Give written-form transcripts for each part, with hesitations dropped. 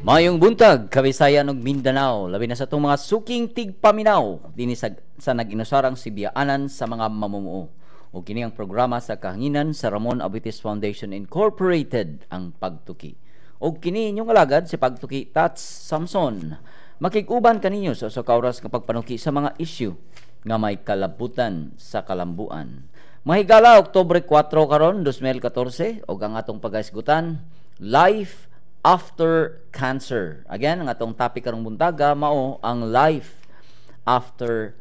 Mayong buntag, Kabisayan ug Mindanao, labi na sa itong mga suking tigpaminaw, dinhi sa nag-inusarang sibiyaanan sa mga mamumuo. O kini ang programa sa kahanginan sa Ramon Abitis Foundation Incorporated, ang Pagtuki. O kini inyong alagad si Pagtuki Tats Samson. Makikuban kaninyo sa kauras nga pagpanuki sa mga issue nga may kalabutan sa kalambuan. Mahigala Oktubre 4 karon 2014 og ang atong pagaisgutan, Life After Cancer. Again, ang atong topic karong buntaga mao ang life after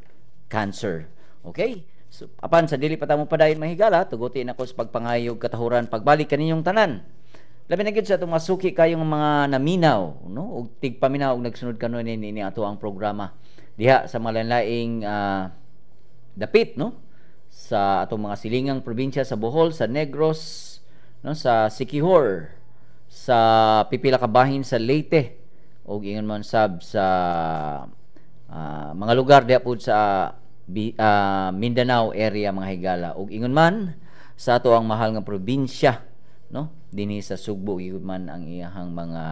cancer. Okay? So, apan sa dili pa ta mo padayon mahigala, tuguti na ko sa pagpangayog katahuran pagbalik kaninyong tanan. Labi na gid sa atong masuki kayong mga naminaw, no? Ug tigpaminaw og nagsunod kanon ni ato ang programa diha sa malanlaing dapit, no? Sa atong mga silingang probinsya sa Bohol, sa Negros, no? Sa Siquijor, sa pipila ka bahin sa Leyte, o ingon man sab sa mga lugar diha pud sa Mindanao area mga higala, ug ingon man sa ato ang mahal nga probinsya, no? Dinhi sa Sugbo, ingon man ang iyahang mga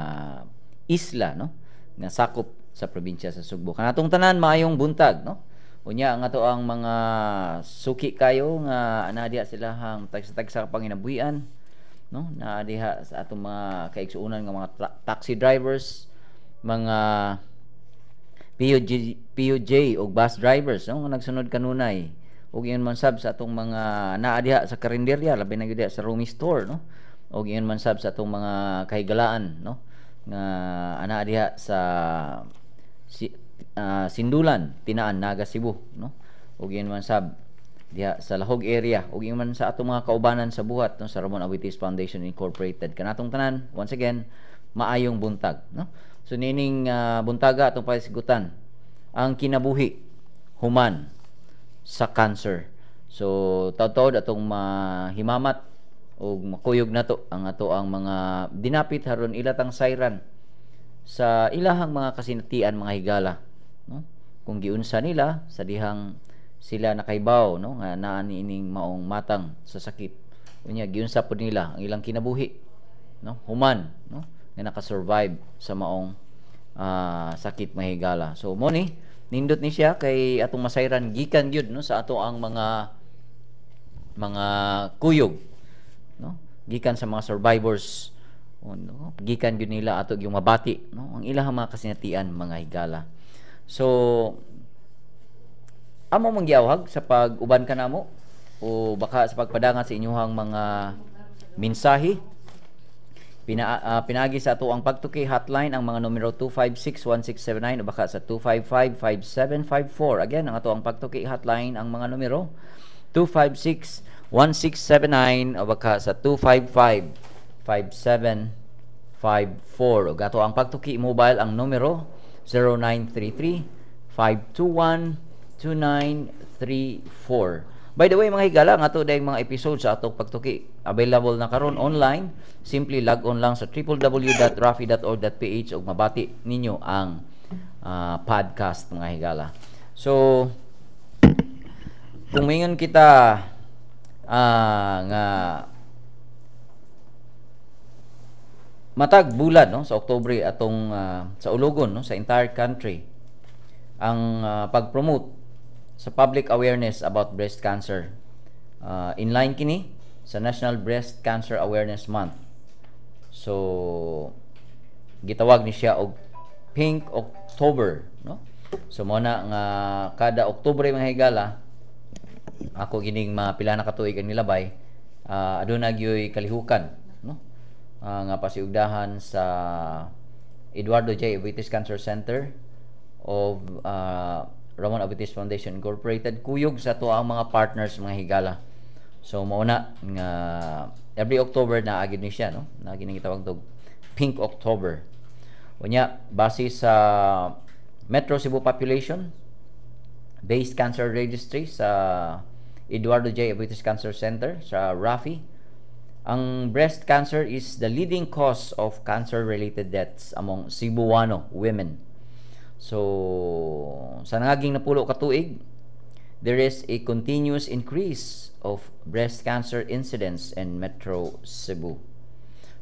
isla, no? Nga sakop sa probinsya sa Sugbo. Kanatong tanan maayong buntag, no? Unya ang ato ang mga suki kayo nga ana diha sila hang tag sa panginabuhian, no? Na diha sa atong mga kaigsuonan nga mga taxi drivers, mga PUJ o bus drivers, no? Nagsunod kanunay. Ug iyon man sab sa atong mga naa diha sa karinderya, labi na gyud sa Rumi store, no? Ug iyon man sab sa atong mga kahigalaan, no? Nga ana diha sa Sindulan, Tinaan, Naga, Cebu, no? Ug iyon man sab diha sa Lahog area, ug iyon man sa atong mga kaubanan sa buhat, no? Sa Ramon Abitis Foundation Incorporated. Kanatong tanan, once again, maayong buntag, no? So nining buntaga atong paisigutan ang kinabuhi human sa cancer. So taud-taud atong mahimamat ug makuyog nato ang ato ang mga dinapit haron ilatang sayran sa ilahang mga kasinatian mga higala, no? Kung giunsa nila sa dihang sila nakaibaw, no, nga naa niining maong matang sa sakit. Unya giunsa pud nila ang ilang kinabuhi, no? Human, no? Nga naka-survive sa maong sakit mga higala. So mo ni nindot ni siya kay atong masayran gikan gyud, no, sa ato ang mga kuyog, no? Gikan sa mga survivors, no? Gikan gyud nila ato yung mabati, no? Ang ilang mga kasinatian mga higala. So amo manggiyawhag sa pag-uban ka namo o baka sa pagpadangan sa inyong mga mensahe. Pinagi sa ato ang Pagtuki hotline ang mga numero 256-1679 o baka sa 255-5754. Again, ang ato ang Pagtuki hotline ang mga numero 256-1679 o baka sa 255-5754. O ato ang Pagtuki mobile ang numero 0933-521-2934. By the way, mga higala, ang ato dayong mga episode sa atong Pagtuki available na karon online. Simply log on lang sa www.rafi.org.ph ug mabati ninyo ang podcast mga higala. So kung mingon kita nga matag bulan, no, sa Oktubre atong sa Ulugon, no, sa entire country ang pag-promote sa public awareness about breast cancer. Inline kini sa National Breast Cancer Awareness Month. So gitawag ni siya og Pink October, no? So mo na nga kada Oktubre mga higala, ako gining mga pila na katuig ang nilabay, aduna gyoy kalihukan, no? Nga pasiugdahan sa Eduardo J. Abitis Cancer Center of Ramon Abitis Foundation Incorporated. Kuyog sa to ang mga partners mga higala. So mauna nga every October na agid ni siya, no? Na ginitawag tog Pink October. Unya base sa Metro Cebu Population Based Cancer Registry sa Eduardo J. Abitis Cancer Center sa RAFI, ang breast cancer is the leading cause of cancer-related deaths among Cebuano women. So sa nangaging napulo ka tuig, there is a continuous increase of breast cancer incidence in Metro Cebu.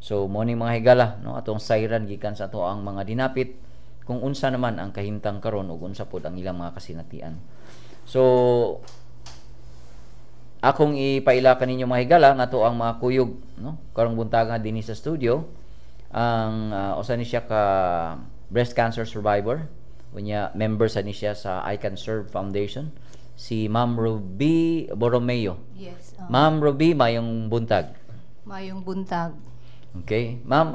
So mo ni mga higala no atong sayran gikan sa ato ang mga dinapit kung unsa naman ang kahimtang karon ug unsa pod ang ilang mga kasinatian. So akong ipaila kaninyo mga higala nga ato ang mga kuyog no karong buntaga dinhi sa studio ang usa ni siya ka breast cancer survivor unya member sa ni siya sa I Can Serve Foundation si Ma'am Ruby Borromeo. Yes. Ma'am Ruby, mayong buntag. Mayong buntag. Okay. Ma'am,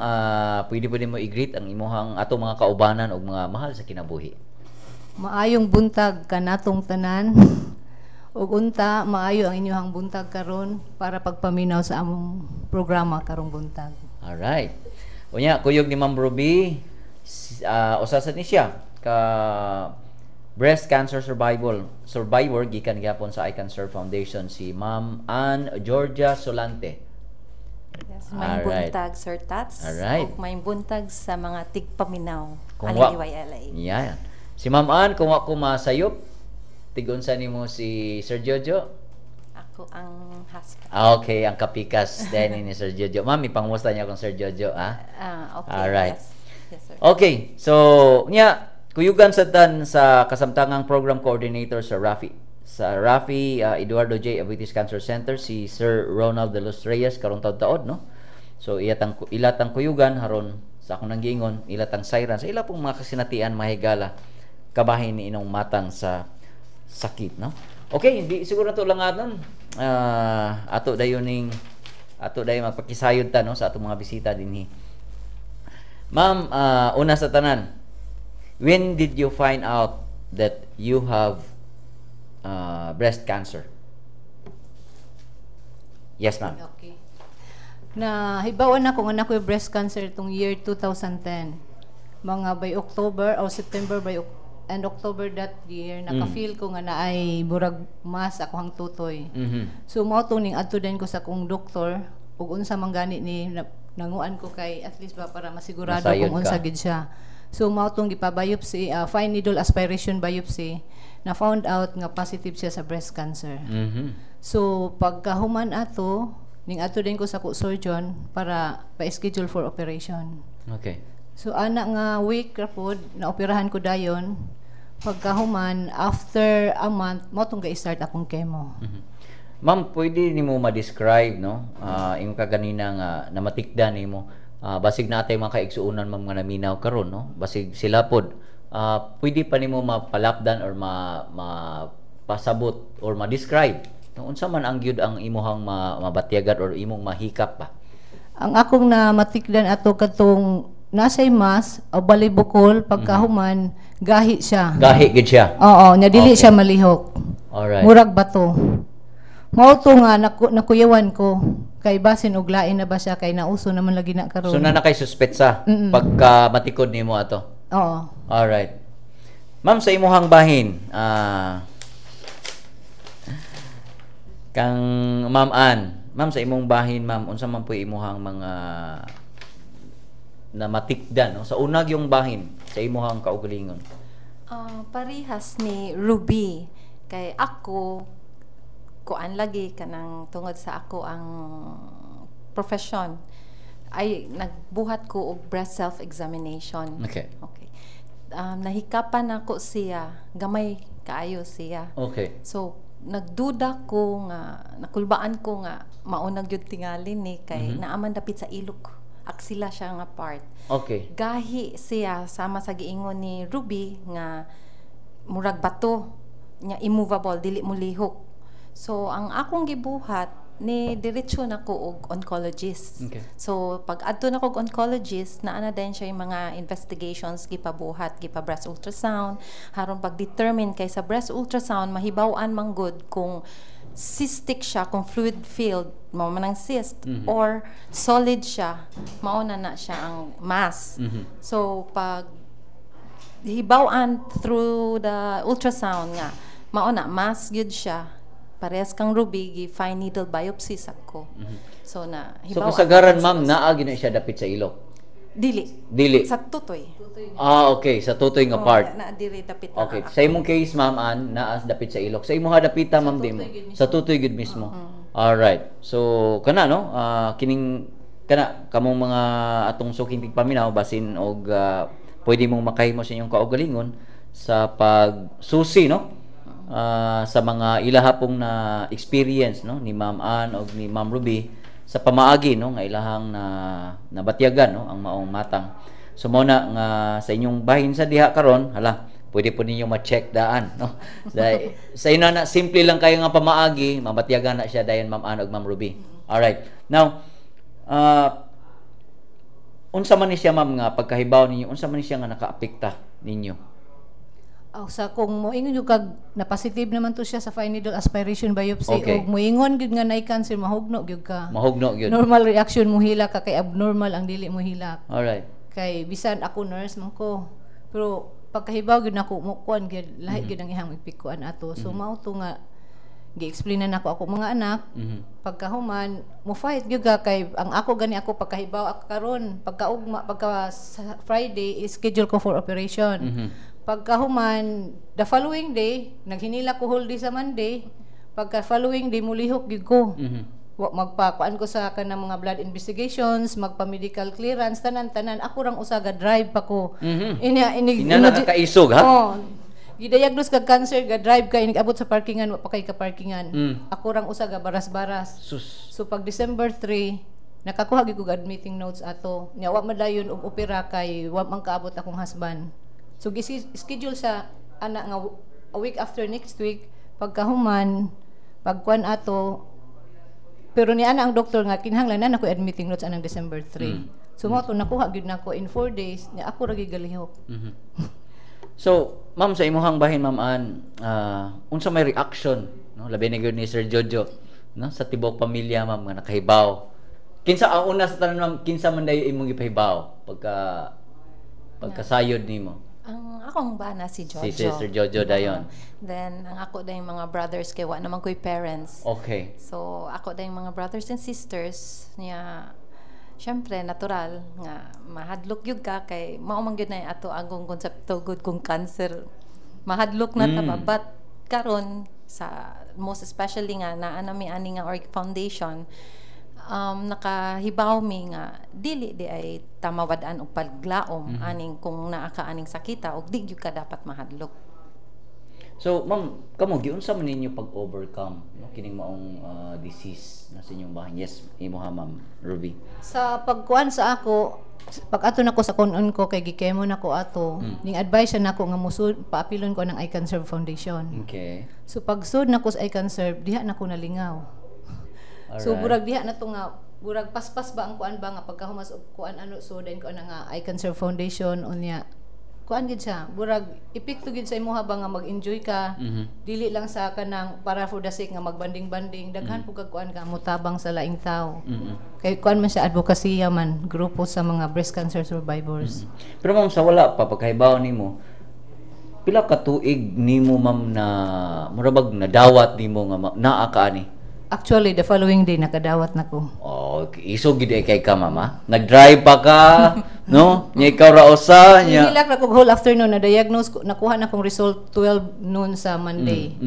pwede mo i-greet ang imuhang ato mga kaubanan o mga mahal sa kinabuhi. Maayong buntag kanatong tanan. Ug unta maayo ang inyong buntag karon para pagpaminaw sa among programa karong buntag. Alright. Unya, kuyog ni Ma'am Ruby, usa sa ni siya ka breast cancer survivor gikan gyapon sa I Can Serve Foundation si Ma'am Ann Georgia Solante. Yes, may buntag Sir Tats. Alright. O may buntag sa mga tigpaminaw. Kung Aliway-alay. Yeah. Si Ma'am Ann, kung ako masayop, tigunsa nimo si Sir Jojo. Ako ang husband. Okay, ang kapikas din ni Sir Jojo. Ma'am, ipangusta niya kung Sir Jojo, ha? Okay. Alright. Yes, sir. Okay, so kuyugan sa tan sa kasamtangang program coordinator sa Rafi Eduardo J. Avitis Cancer Center si Sir Ronald de los Reyes karong taud-taod no. So ilatang kuyugan haron sa akong nanggingon ilatang sayran sa ila pong mga kasinatian mahigala kabahin ni inong matang sa sakit no. Okay, hindi siguro nato lang aton ato dayon magpakisayod ta no sa atong mga bisita dinhi. Ma'am, una sa tanan, when did you find out that you have breast cancer? Yes, ma'am. Okay. Na hibawan ako nga nakoy breast cancer tong year 2010. Mga by October or September and October that year naka-feel ko nga naay burag mas ako hang tutoy. So mao tong ning adto din ko sa kong doktor ug unsa man gani ni nanguan ko kay at least ba para masigurado Masayod kung unsa ka. gid siya. So mao tong gipa-biopsy, fine needle aspiration biopsy na found out nga positive siya sa breast cancer. So pagkahuman ato ning ato din ko sa surgeon para pa-schedule for operation. Okay. So ana nga week ra pod na operahan ko dayon. Pagkahuman after a month mo tong ga-start akong chemo. Ma'am, pwede nimo ma-describe no imong kaganina nga namatikdan nimo basig natay mga kaigsuonan ma'am nga naminaw karon no basig sila pod pwede pa nimo mapalapdan or pasabot or ma-describe no unsa man ang gyud ang imuhang mabatyagan or imong mahikap ba? Ang akong na matikdan ato katong nasay mas o balibukol pagkahuman gahi siya. Gahi gid siya. Oo, nya dili Okay. siya malihok. Alright. Murag bato. Mao to nga nakuyawan ko kay basin og lain na ba siya kay nauso naman lagi na karon. So na kay suspetsa pagka matikod nimo ato. Oo. Alright. Ma'am, sa imuhang bahin, kang Ma'am Ann, ma'am sa imong bahin, ma'am, unsa man po imuhang mga na matikdan no? Sa unag yung bahin sa imuhang kaugalingon. Parihas ni Ruby kay ako kuan lagi kanang tungod sa ako ang profession ay nagbuhat ko og breast self examination. Okay. Nahikapan ako siya gamay kaayo siya. Okay. So nagduda ko nga nakulbaan ko nga maunag gyud tingali ni kay naaman dapit sa ilok aksila siya nga part. Okay. Gahi siya sama sa giingon ni Ruby nga murag bato nya immovable dili mo lihok. So ang akong gibuhat ni diretso nako og oncologist. Okay. So pag adto nako og oncologist naa na din siya yung mga investigations gipabuhat gipa breast ultrasound haron pag determine kay sa breast ultrasound mahibaw-an man gud kung cystic siya kung fluid filled mao man ang cyst or solid siya mao na siya ang mass. So pag hibaw-an through the ultrasound nga mao na mass gyud siya parehas kang Ruby gi fine needle biopsy sakko. So na So kasagaran ma'am naa gyud siya dapit sa ilok. Dili. Sa tutoy. Okay, sa tutoy nga part. Na diri dapit na. Okay, sa imong case ma'am Ann naa dapit sa ilok. Sa imong dapita ma'am di mo. Sa tutoy gud mismo. All right. So kana no kining kana kamong mga atong suking tigpaminaw basin og pwede mong makahimo sa inyong kaugalingon sa pagsusi, no? Sa mga ilahapong na experience, no, ni Ma'am Ann o ni Ma'am Ruby sa pamaagi, no, nga ilahang nabatyagan, no, ang maong matang. So mao na nga sa inyong bahin sa diha karon, hala, pwede po ninyo ma-check daan, no. Dahil sa inyo na simple lang kayo nga pamaagi, mabatyagan na siya dayon Ma'am Ann o Ma'am Ruby. All right. Now, unsa man ni siya ma'am nga pagkahibaw ninyo, unsa man ni siya nga nakaapekta ninyo? Sa kung moingon yung kag na positive naman to siya sa fine needle aspiration biopsy, Okay. og moingon gyud nga nay cancer, mahugno gyud ka. Mahugno gyud. Normal reaction mo hilak ka, kay abnormal ang dili mo hilak. All right. Kay bisan ako nurse man ko, pero pagkahibaw gyud nako mo kuan gyud lahi gyud ang ihang ipikuan ato. So mao to nga gi-explainan nako ako mga anak. Pagkahuman mo fight gyud ka, kay ang ako gani ako pagkahibaw ako karon, pagkaugma pagka Friday schedule ko for operation. Pagkahuman the following day naghinila ko whole day sa Monday, pagka following day mulihok gyud ko. Magpakuan ko sa kanang mga blood investigations, magpa-medical clearance, tanan-tanan. Ako rang usaga drive pa ko. Inana ka kaisog, ha? Oh. Gidiagnose kag cancer, ga drive ka, inigabot sa parkingan, wa pa kay ka parkingan. Ako rang usaga baras-baras. Sus. So pag December 3, nakakuha gyud ko admitting notes ato. Nya wa madayon og opera kay wa man kaabot akong husband. So schedule sa ana nga a week after next week, pagkahuman, pagkuan ato. Pero ni ana ang doktor nga kinahanglan na nako admitting notes anang December 3. So mo to nakuha gyud nako in 4 days, nya ako ra gyud galihok. So, ma'am, sa imuhang bahin, Ma'am Ann, unsa may reaction, no? Labi na gyud ni Sir Jojo, no? Sa tibok pamilya, ma'am, nga nakahibaw. Kinsa ang una sa tanan, ma'am, kinsa man dayo imong gipahibaw pagkasayod nimo? Ang akong bana si Jojo. Si Sir Jojo dayon. Then ang ako dayong mga brothers kay wa naman ko'y parents. Okay. So ako dayong mga brothers and sisters niya, syempre natural nga mahadlok gyud ka kay mao man gyud na ato agong konsepto good kung cancer. Mahadlok na ta ba, but karon sa most especially nga naa nami ani nga org foundation, nakahibaw mi nga dili di ay tamawad-an og paglaom aning kung naa ka aning sakita og di gyud ka dapat mahadlok. So, ma'am, kamo giunsa man ninyo pag-overcome, no, kining maong disease na sa inyong bahin? Yes, imo ha, Ma'am Ruby. Sa pagkuan sa ako, pag ato nako sa kunon ko kay gikemo nako ato, ning advice nako nga musud paapilon ko ng I Can Serve Foundation. Okay. So pag sud nako sa I Can Serve, diha nako nalingaw. So burag diha na to nga burag paspas ba ang kuan ba nga pagkahumas og kuan ano, so then ko na nga I Can Serve Foundation unya kuan gid siya, burag epekto gid sa imuha ba nga mag-enjoy ka, dili lang sa kanang para for the sake nga magbanding-banding, daghan po kag kuan ka mutabang sa laing tao. Kay kuan man siya advocacy man, grupo sa mga breast cancer survivors. Pero ma'am, sa wala pa pagkahibaw nimo, pila ka tuig nimo, ma'am, na murabag nadawat nimo nga naa ka ani? Actually, the following day nakadawat nako. Oh, iso gid kay ka, mama. Nag-drive pa ka, no? Nya ikaw ra usa nya. Hilak ra ko whole afternoon na diagnose ko, nakuha na kong result 12 noon sa Monday.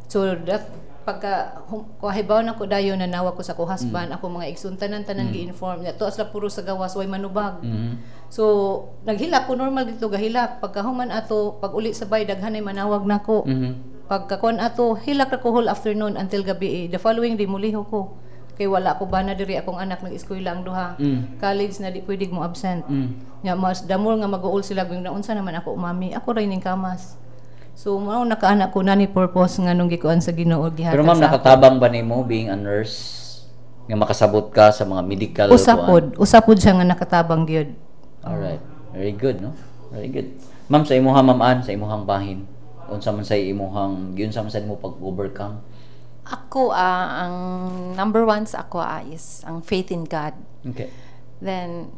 So that pagka kuhibaw na ko dayon na nawa ko sa ko husband, ako mga igsuntanan tanan gi-inform na to asla puro sa gawas way manubag. So naghilak ko normal dito gahilak, pagka human ato pag uli sa bay daghanay manawag nako. Pagkakon ato hilak ra ko whole afternoon until gabi. The following day muliho ko kay wala ko bana diri akong anak nag-eskwela ang duha. College na di pwede mo absent. Nya mas damor nga mag-uol sila ging naunsa naman ako mami, ako ra ning kamas. So mao nakaanak ko nani purpose nga nung gikuan sa Ginoo gihatag. Pero ma'am, nakatabang ba nimo being a nurse nga makasabot ka sa mga medical usapod siya nga nakatabang gyud. Alright. Very good, no? Very good. Ma'am, sa imuhang Ma'am Ann, sa imuhang bahin, unsa man sa imuhang giunsa man sa imo pag-overcome? Ako ang number one sa ako is ang faith in God. Okay. Then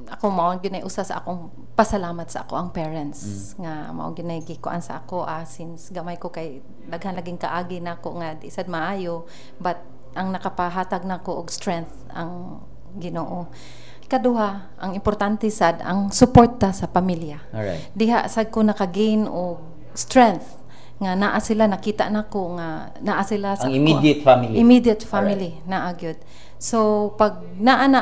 ako mao gyud usa sa akong pasalamat sa ako ang parents nga mao gyud gikuan sa ako since gamay ko kay daghan laging kaagi nako nga di sad maayo, but ang nakapahatag nako og strength ang Ginoo. Ikaduha, ang importante sad ang suporta sa pamilya. Alright. Diha sad ko nakagain og strength nga naa sila, nakita nako nga naa sila sa ang immediate family. Immediate family naa gyud. So pag naana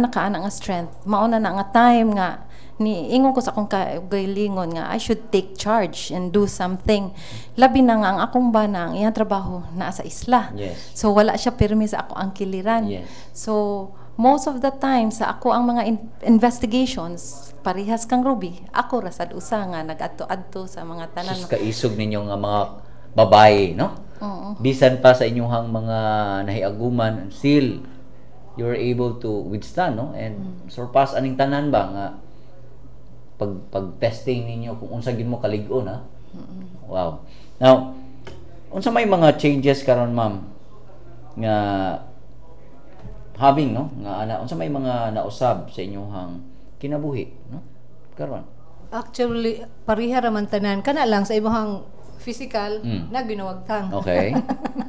ka nga strength, mauna na nga time nga ni ingon ko sa akong kagalingon nga I should take charge and do something. Labi na nga ang akong bana ang iyang trabaho naa sa isla. Yes. So wala siya pirmi sa ako ang kiliran. Yes. So most of the time sa ako ang mga investigations parihas kang Ruby, ako ra sad usa nga nagadto-adto sa mga tanan. Sus kaisog ninyo nga mga babae, no? Oo. Bisan pa sa inyong mga nahiaguman, still you're able to withstand, no? And surpass aning tanan ba nga pag-testing ninyo kung unsa gid mo kalig-on, ha? Wow. Now, unsa may mga changes karon, ma'am, nga having, no? Nga unsa may mga nausab sa inyong kinabuhi, no? Karon. Actually, pariha raman tanan kana lang sa imong physical na ginawagtang. Okay.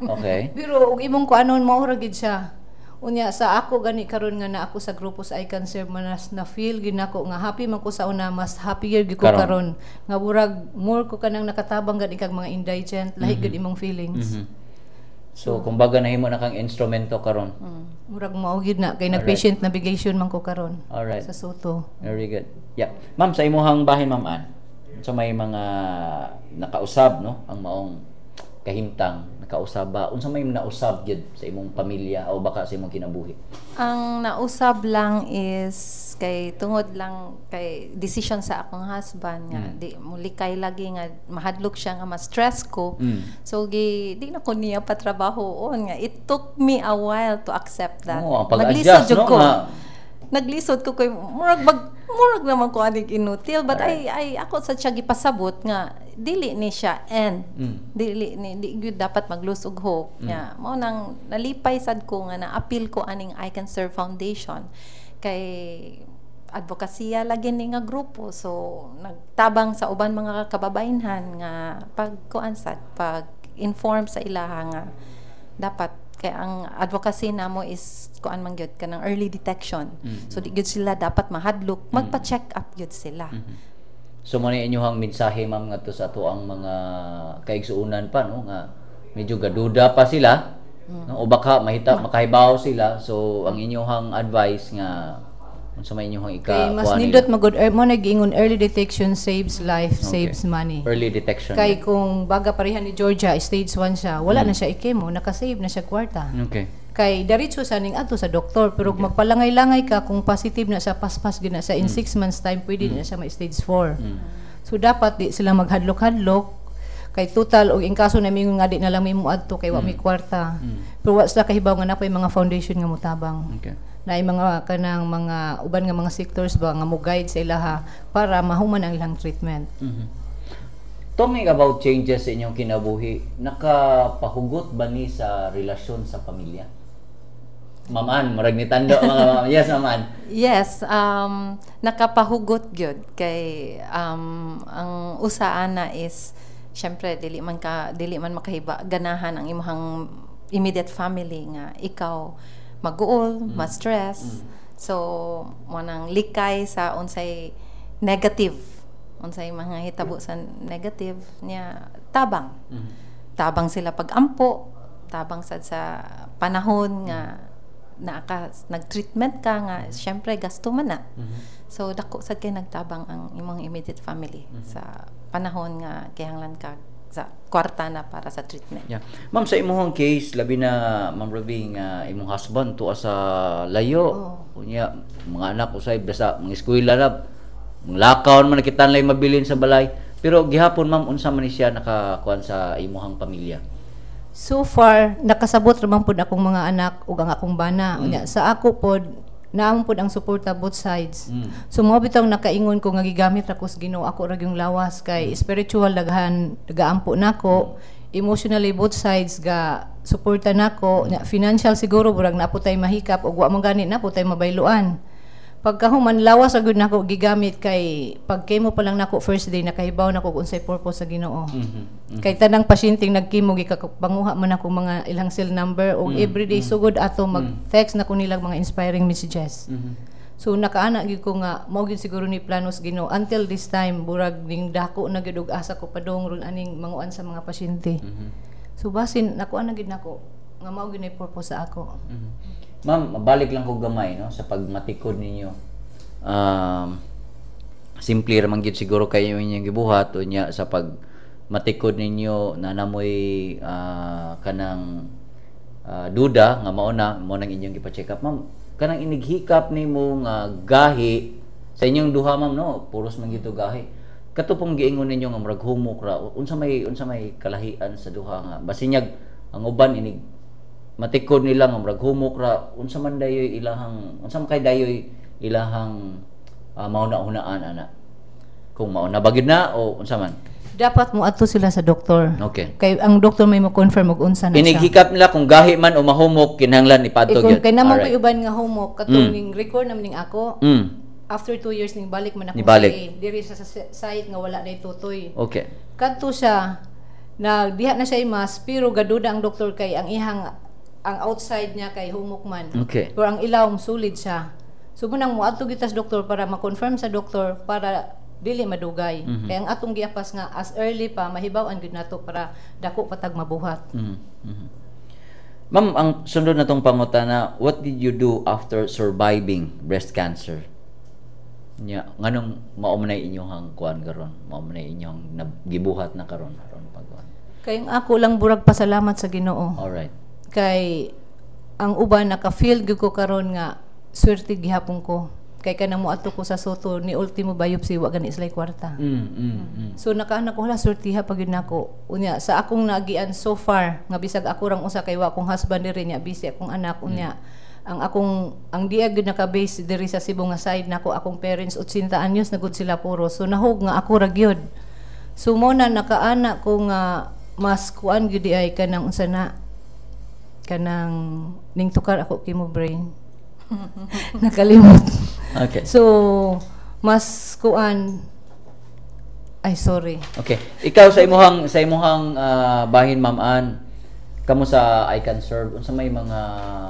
Okay. Pero ug imong kuanon mao ra gid siya. Unya sa ako gani karon nga na ako sa grupo sa I Can Serve manas na feel gid nako nga happy man ko sa una, mas happier gid ko karon. Nga burag more ko kanang nakatabang gani kag mga indigent lahi gid imong feelings. So kumbaga nahimo na kang instrumento karon. Murag mao gid na kay nag-patient navigation man ko karon. Alright. Sa Soto. Very good. Yeah. Ma'am, sa imong bahin, Ma'am Ann, so may mga nakausab, no? Ang maong kahimtang nakausab ba? Unsa may nausab gyud sa imong pamilya o baka sa imong kinabuhi? Ang nausab lang is kay tungod lang kay decision sa akong husband nga di mulikay lagi nga mahadlok siya nga ma-stress ko. So di na ko niya patrabahoon nga it took me a while to accept that. Oh, ang pag-adjust, no? Naglisod ko kay murag naman ko aning inutil but I ako sa siya gipasabot nga dili ni siya and dili ni di gyud dapat maglusog hope nga mao nang nalipay sad ko nga na-appeal ko aning I Can Serve Foundation kay advokasya lagi ni nga grupo so nagtabang sa uban mga kababayenhan nga pagkuan sad pag inform sa ilaha nga dapat kay ang advocacy namo is kuan man gyud kanang early detection. So di gyud sila dapat mahadlok, magpa-check up gyud sila. So mo ni inyong mensahe, ma'am, ngadto sa ato ang mga kaigsuonan pa, no, nga medyo gaduda pa sila, no, o baka makahibaw sila. So ang inyong advice nga unsa may inyong kay mas nindot magud mo nag-ingon early detection saves life, saves money. Early detection. Kay kung baga parehan ni Georgia stage 1 siya, wala na siya ikemo, naka-save na siya kwarta. Okay. Kay diretso sa ning ato sa doktor pero magpalangay-langay ka kung positive na sa paspas gid na sa in 6 months time pwede na siya ma stage 4. So dapat di sila maghadlok-hadlok kay total og in kaso na mingon nga di na lang mo adto kay wa may kwarta. Pero wa sila kahibaw nga napoy mga foundation nga motabang. Okay. Na mga kanang mga uban nga mga sectors ba nga mo guide sa ilaha para mahuman ang ilang treatment. Talking about changes sa inyong kinabuhi, nakapahugot ba ni sa relasyon sa pamilya? Ma'am Ann, marag ni tando mga ma'am. Yes, Ma'am Ann. Yes, nakapahugot gyud kay ang usaan na is syempre dili man makahiba ganahan ang imong immediate family nga ikaw maguol, ma-stress. So mo nang likay sa unsay negative, unsay mga hitabo sa negative niya tabang. Tabang sila pag-ampo, tabang sad sa panahon nga nag-treatment ka nga syempre gasto man na. So dako sad kay nagtabang ang imong immediate family sa panahon nga kihanglan ka sa kwarta na para sa treatment. Yeah. Ma'am, sa imong case labi na Ma'am Ruby nga imong husband tuwa sa layo. Unya mga anak usay basta mga eskwela na lakaw man nakitan lay mabilin sa balay. Pero gihapon, ma'am, unsa man ni siya nakakuan sa imong pamilya? So far nakasabot ra man pud akong mga anak ug ang akong bana. Unya sa ako pod naamon pud ang suporta both sides. So mo bitong nakaingon ko nga gigamit ra ko sa Ginoo ako ra gyung lawas kay spiritual daghan nagaampo nako, emotionally both sides ga suporta nako, financial siguro burag na tay mahikap ug wa man gani na tay mabayloan. Pagkahuman lawas ra gyud nako gigamit kay pagkemo pa lang nako first day nakahibaw nako unsay purpose sa Ginoo. Kay tanang pasyente nagkimo gikapanguha man ako mga ilang cell number o everyday sugod ato mag-text na ko nilang mga inspiring messages. So nakaana gid ko nga mao gid siguro ni planos Ginoo until this time burag ning dako na gid og asa ko padong ron aning manguan sa mga pasyente. So basin nakuan na gid nako nga mao gyud ay purpose sa ako. Ma'am, balik lang ko gamay no sa pagmatikod ninyo. Simple ra man gyud siguro kayo inyong gibuhat unya sa pagmatikod ninyo na namoy kanang duda nga mao nang inyong gipa-check up. Ma'am, kanang inighikap nimo nga gahi sa inyong duha ma'am no, puros man gyud gahi. Kato pong giingon ninyo nga murag humok ra unsa may kalahian sa duha nga basinyag ang uban inig matikod nila nga murag humok ra unsa man dayoy ilahang mauna-unaan ana kung mauna bagid na o unsa man Dapat mo ato sila sa doktor. okay Kay ang doktor may mo-confirm og unsa na siya. inighikap nila kung gahi man o mahumok kinahanglan ipadto Kung kay naman Alright. ko uban nga humok katong ning record naman ning ako. After 2 years ning balik man ako Nibalik. diri sa site nga wala na tutoy. okay Kadto siya diha na siya imas pero gaduda ang doktor kay ang outside niya kay humok man. Okay. Pero ang ilawom sulid siya. So munang moadto kita sa doktor para ma-confirm sa doktor para dili madugay. Kaya ang atong giapas nga as early pa mahibaw-an gid nato para dako patag mabuhat. Ma'am, ang sundod na tong pangutana, what did you do after surviving breast cancer? Nganong mao man inyong kuan karon? Mao man inyong gibuhat na karon pagkuan. Kay ang ako lang burag pasalamat sa Ginoo. Alright. Kay ang uban naka-feel gyud ko karon nga swerte gihapon ko. Kay kanang moadto ko sa Soto ni ultimo biopsy wa gani islay kwarta. So nakaanak ko hala swertiha pagid nako. Unya sa akong nagian so far nga bisag ako rang usa kay wa akong husband diri nya busy akong anak unya. Ang diya gud naka-base diri sa Cebu nga side nako akong parents 80 anyos na gud sila puro. So nahog nga ako ra gyud. So mo na nakaanak ko nga mas kuan gyud ay kanang unsa na kanang ning tukar ako kimo brain. Nakalimot. Okay. So mas kuan ay sorry. Okay. Ikaw sa imong bahin Ma'am Ann, kamo sa I Can Serve unsa may mga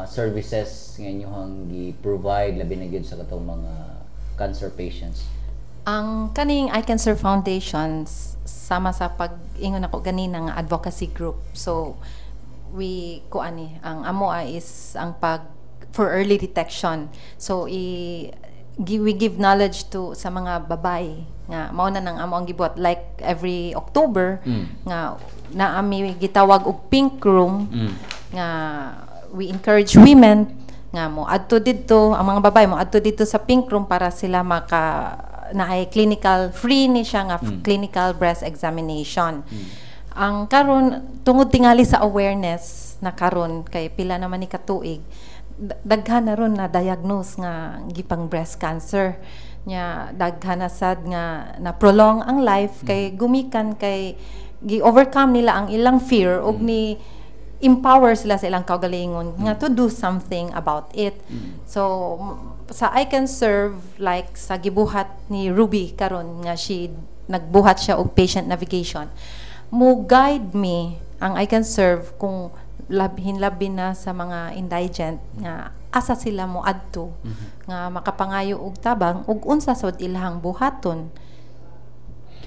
services nga inyong gi-provide labi na gyud sa katong mga cancer patients? Ang kaning I Can Serve Foundation sama sa pag-ingon ako ganina nga advocacy group. So we ang amo is ang for early detection. So we give knowledge to sa mga babae nga mao na nang amo ang gibuhat like every October nga naami gitawag og pink room nga we encourage women nga mo adto didto ang mga babae mo adto didto sa pink room para sila naay clinical free ni siya nga clinical breast examination. Ang karon tungod tingali sa awareness na karon kay pila naman ni katuig daghan na ron na diagnose nga gipang breast cancer nya daghan na sad nga na prolong ang life kay gumikan kay gi-overcome nila ang ilang fear og ni empower sila sa ilang kaugalingon nga to do something about it. So sa I Can Serve like sa gibuhat ni Ruby karon nga nagbuhat siya og patient navigation mo guide me ang I Can Serve kung labi na sa mga indigent nga asa sila mo adto nga makapangayo og tabang ug unsa sad ilahang buhaton.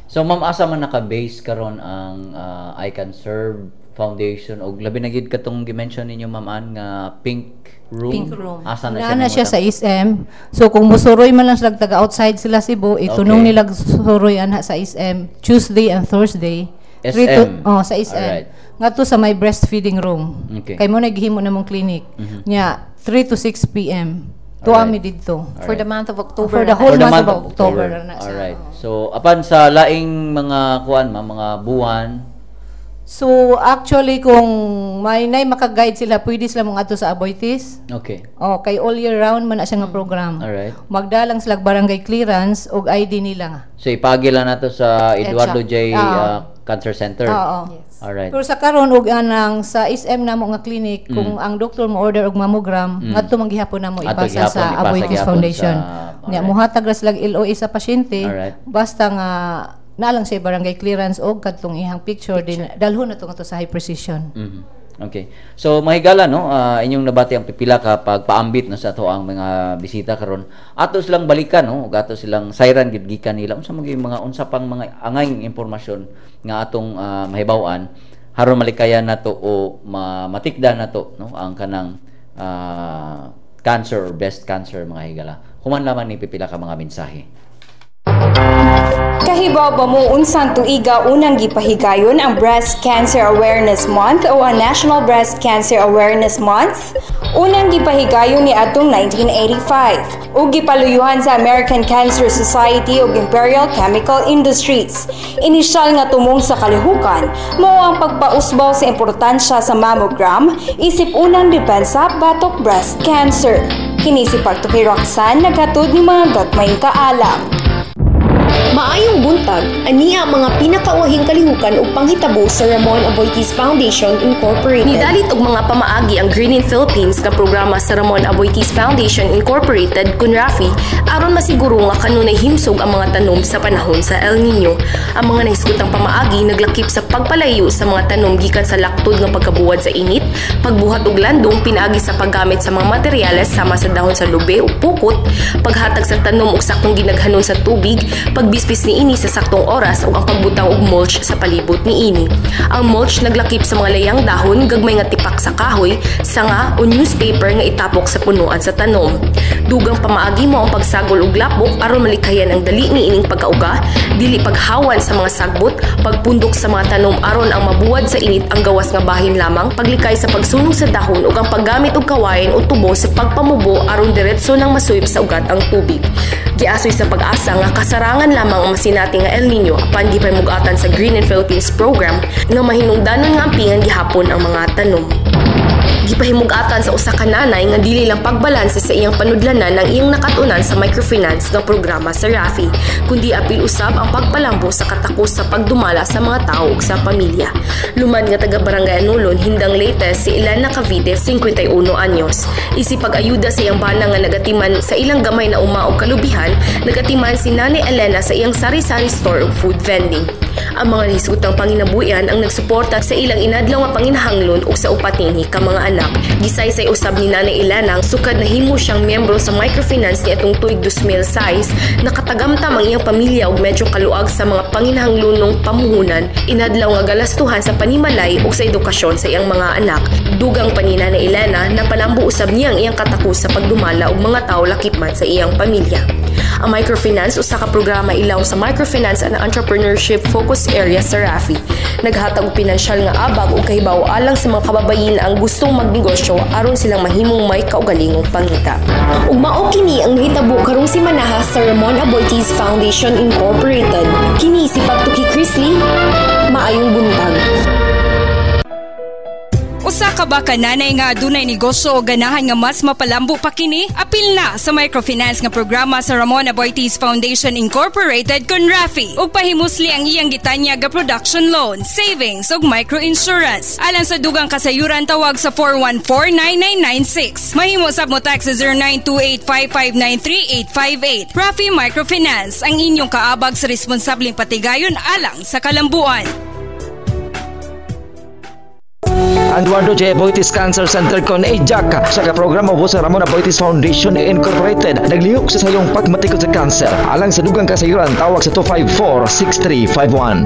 So ma'am, asa man naka-base karon ang I Can Serve Foundation og labi na gid katong gi-mention ninyo Ma'am Ann nga pink room. Pink room. Asa na siya? Na siya sa SM. So kung musuroy man lang sila taga outside sila Cebu, itunong Okay. nila suroy anha sa SM Tuesday and Thursday. SM. Sa SM. Alright. Ngadto sa may breastfeeding room. Okay. Kay mo na gihimo namong clinic. Nya 3 to 6 PM. Alright. Tuami didto. For the month of October. For the na- whole For the month month of of October October. na siya. Alright. So apan sa laing mga kuan mga buwan. So actually kung may maka-guide sila, pwede sila mong ato sa Aboitiz. Okay. Kay all year round man na siya nga program. Alright. Magdalang sila barangay clearance og ID nila. So ipagi lang nato sa Eduardo J. Ah. Cancer Center. Oo. Yes. Alright. Pero sa karon og anang sa SM namo nga clinic kung ang doktor mo order og mammogram ngadto man gihapon namo Ato ipasa gihapon, sa ipasa Aboitiz gihapon Foundation. sa- Nya alright. muhatag ra sila LOA sa pasyente Alright. basta nga nalang siya barangay clearance og kadtong ihang picture din dalhon na to sa high precision. Okay. So mahigala no, inyong nabati ang pipila ka pagpaambit no sa ato ang mga bisita karon. Ato silang balikan no, ug ato silang sayran gid gikan nila unsa mga unsa pang mga angayng impormasyon nga atong mahibaw-an haron malikayan nato o matikda nato no ang kanang cancer or breast cancer mga higala. Human lamang ni pipila ka mga mensahe. Kahibaw ba mo unsang tuiga unang gipahigayon ang Breast Cancer Awareness Month o ang National Breast Cancer Awareness Month? Unang gipahigayon ni atong 1985 ug gipaluyuhan sa American Cancer Society ug Imperial Chemical Industries. Inisyal nga tumong sa kalihukan mao ang pagpausbaw sa importansya sa mammogram isip unang depensa batok breast cancer. Kini si Pagtuki Roxanne naghatod ni mga gagmayng kaalam. Maayong buntag, ani ang mga pinakauwahing kalihukan ug panghitabo sa Ramon Aboitiz Foundation Incorporated. Nidalit og mga pamaagi ang Green in Philippines nga programa sa Ramon Aboitiz Foundation Incorporated kun Rafi aron masiguro nga kanunay himsog ang mga tanom sa panahon sa El Nino. Ang mga nahiskutang pamaagi naglakip sa pagpalayo sa mga tanom gikan sa laktod nga pagkabuwad sa init, pagbuhat og landong pinaagi sa paggamit sa mga materyales sama sa dahon sa lube ug pukot, paghatag sa tanom og saktong ginaghanon sa tubig, pagbispis ni ini sa saktong oras o ang pagbutang og mulch sa palibot ni ini. Ang mulch naglakip sa mga layang dahon, gagmay nga tipak sa kahoy, sanga o newspaper nga itapok sa punuan sa tanom. Dugang pamaagi mo ang pagsagol og lapok aron malikayan ang dali ni ining pagkauga, dili paghawan sa mga sagbot, pagpundok sa mga tanom aron ang mabuwad sa init ang gawas nga bahin lamang, paglikay sa pagsunog sa dahon ug ang paggamit og kawayan o tubo sa pagpamubo aron diretso nang masuyop sa ugat ang tubig. Giasoy sa pag-asa nga kasarangan lamang ang masinati nga El Nino apan di pay-mugatan sa Green in Philippines program nga mahinungdanon nga ampingan gihapon ang mga tanom. Gipahimugatan sa usa ka nanay nga dili lang pagbalanse sa iyang panudlanan ng iyang nakatunan sa microfinance nga programa sa Rafi, kundi apil usab ang pagpalambo sa katakos sa pagdumala sa mga tao ug sa pamilya. Lumad nga taga Barangay Anulon, hindang latest si Ilana Cavite, 51 anyos. Isip pag-ayuda sa iyang bana nga nagatiman sa ilang gamay na uma og kalubihan, nagatiman si Nanay Elena sa iyang sari-sari store ug food vending. Ang mga nahisgutang panginabuhian ang nagsuporta sa ilang inadlaw nga panginahanglan ug sa upatinghi ka mga anak. Gisaysay usab ni Nanay Ilana sukad na himo siyang miyembro sa microfinance ni atong tuig 2006 nakatagamtam ang iyang pamilya og medyo kaluag sa mga panginahanglanong pamuhunan, inadlaw nga galastuhan sa panimalay ug sa edukasyon sa iyang mga anak. Dugang pa ni Nanay Ilana na palambo usab niya ang iyang katakos sa pagdumala og mga tawo lakip man sa iyang pamilya. Ang microfinance usa ka programa ilaw sa microfinance and entrepreneurship focus area sa Rafi. Naghatag og pinansyal nga abag ug kahibaw alang sa mga kababayin ang gustong magnegosyo aron silang mahimong may kaugalingong pangita. Ug mao kini ang nahitabo karong simanaha sa Ramon Aboitiz Foundation Incorporated. Kini si Pagtuki Chrisley. Maayong buntag. Usa ka ba kananay nga adunay negosyo o ganahan nga mas mapalambo pa kini? Apil na sa microfinance nga programa sa Ramon Aboitiz Foundation Incorporated kun Rafi ug pahimusli ang iyang gitanya ga production loan, savings ug microinsurance. Alang sa dugang kasayuran tawag sa 414-9996. Mahimo sab mo text sa 0928-5593858. Rafi Microfinance ang inyong kaabag sa responsableng patigayon alang sa kalambuan. Ang Eduardo J. Aboitiz Cancer Center kon EJAC sa programa po sa Ramon Aboitiz Foundation Incorporated naglihok sa sayong pagmatikod sa cancer alang sa dugang kasayuran tawag sa 254-6351.